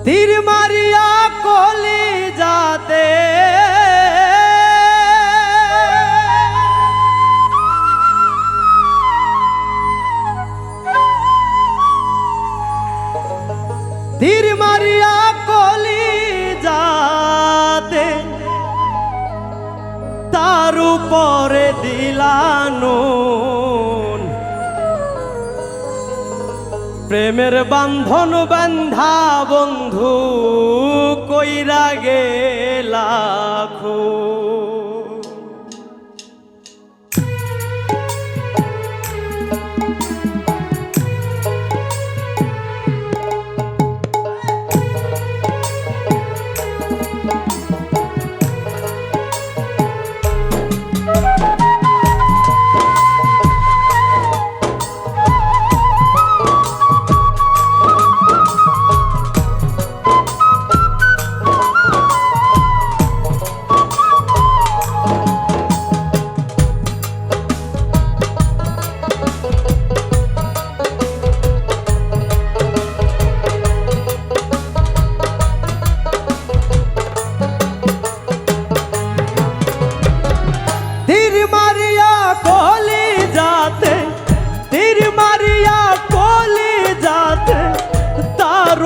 তীর মারিয়া কলি যাতে তীর মারিয়া কলি যাতে তার উপরে দিলানুন প্রেমের বান্ধন বান্ধা বন্ধু কইরা গেলা খুন।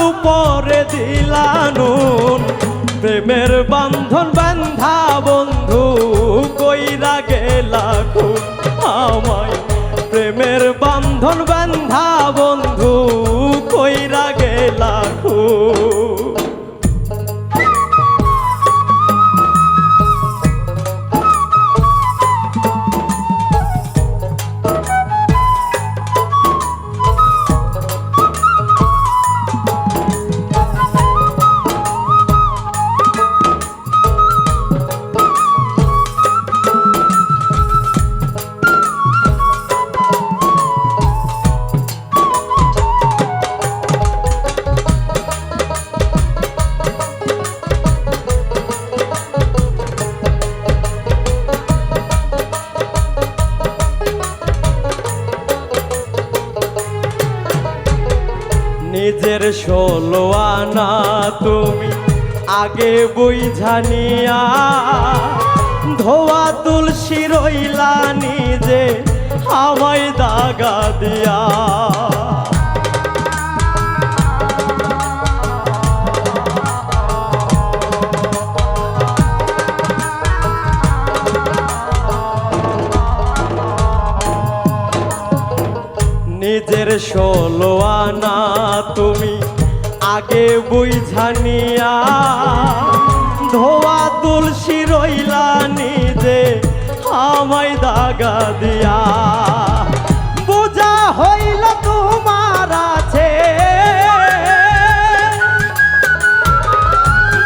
উপরে দিলানুন প্রেমের বান্ধন বান্ধা বন্ধু কইরা গেলা খুন। আমায় প্রেমের বান্ধন বান্ধা বন্ধু কইরা গেলা খুন। নিজের 16 আনা তুমি আগে বুঝা নিয়া ধোয়া তুলসী রইলা নিজে আমায় দাগা দিয়া। নিজের 16 আনা তুমি আগে বুঝা নিয়া ধোয়া তুলসী রইলা নিজে আমায় দাগা দিয়া। বোঝা হইল তোমার আছে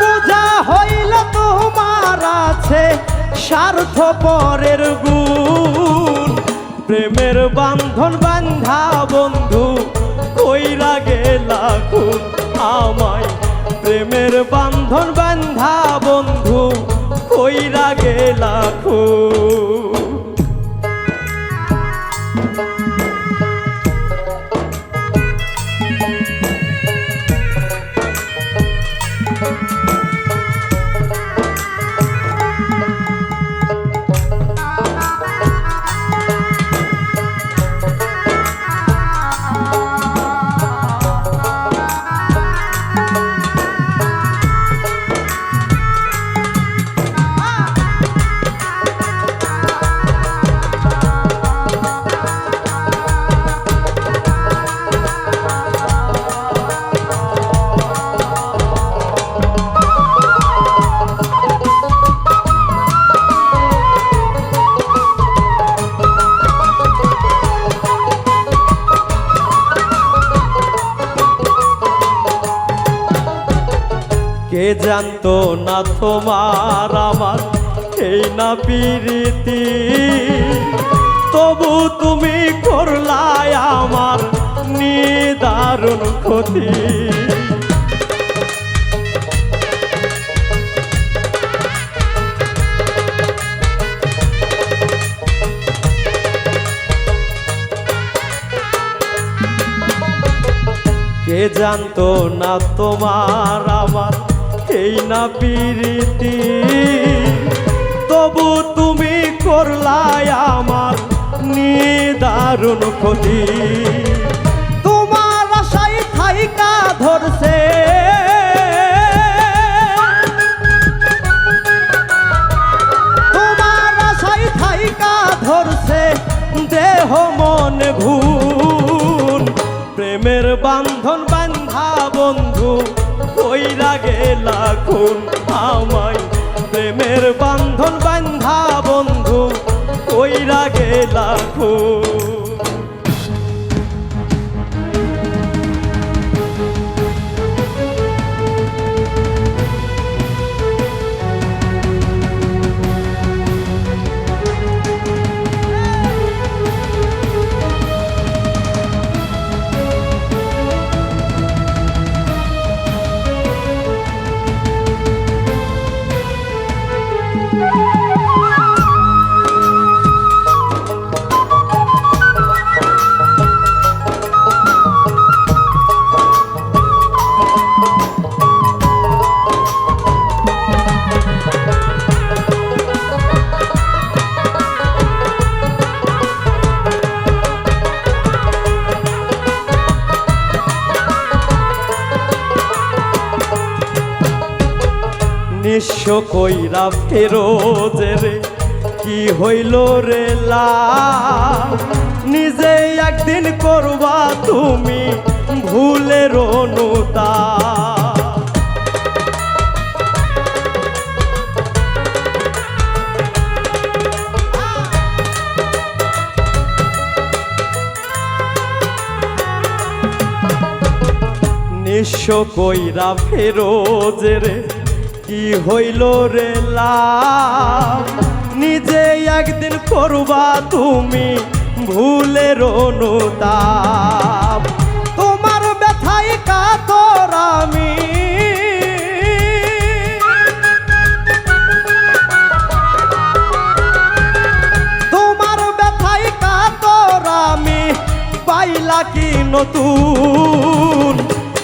বোঝা হইল তোমার আছে স্বার্থপরের গুণ প্রেমের বান্ধন বান্ধা বন্ধু কইরা গেলা খুন। আমায় প্রেমের বান্ধন বান্ধা বন্ধু কইরা গেলা খুন। কে জানতো না তোমার আমার এই না প্রীতি, তবু তুমি করলাই আমার নিদারুণ ক্ষতি। কে কে জানতো না তোমার আমার এই না প্রীতি, তবু তুমি করলাই আমার নিদারুণ ক্ষতি। তোমার আশায় থাইকা ধরছে ধরছে দেহ মন ভুল, প্রেমের বান্ধন বান্ধা বন্ধু কইরা গেলা খুন আমায়। প্রেমের বান্ধন বান্ধা বন্ধু কইরা গেলা খুন। নিঃস্ব কইরা ফেরোজের কি হইল রে লাভ, নিজে একদিন করবা তুমি ভুলের অনুতাপ। নিঃস্ব কইরা ফেরোজের কি হইল রে লাভ, নিজে একদিন করবা তুমি ভুলের অনুতাপ। তোমার ব্যথায় কাতর আমি, তোমার ব্যথায় কাতর আমি, পাইলা কি নতুন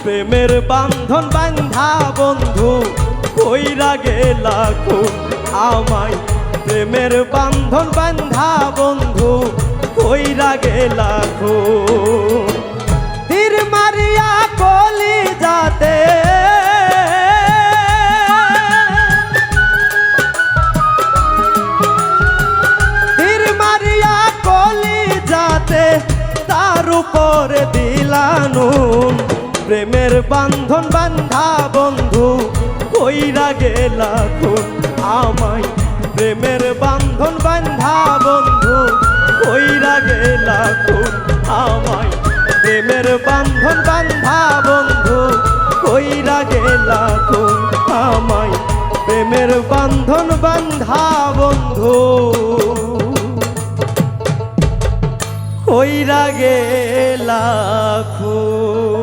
প্রেমের বান্ধন বান্ধা বন্ধু কইরা গেলা খুন আমায়। প্রেমের বান্ধন বান্ধা বন্ধু কইরা গেলা খুন। তীর মারিয়া কলি যাতে তীর মারিয়া কলি যাতে তার উপরে দিলা নুন। প্রেমের বান্ধন বান্ধা বন্ধু কইরা গেলা খুন আমায়। প্রেমের বান্ধন বান্ধা বন্ধু কইরা গেলা খুন আমায়। প্রেমের বান্ধন বান্ধা বন্ধু কইরা গেলা খুন আমায়। প্রেমের বান্ধন বান্ধা বন্ধু কইরা গেলা খুন।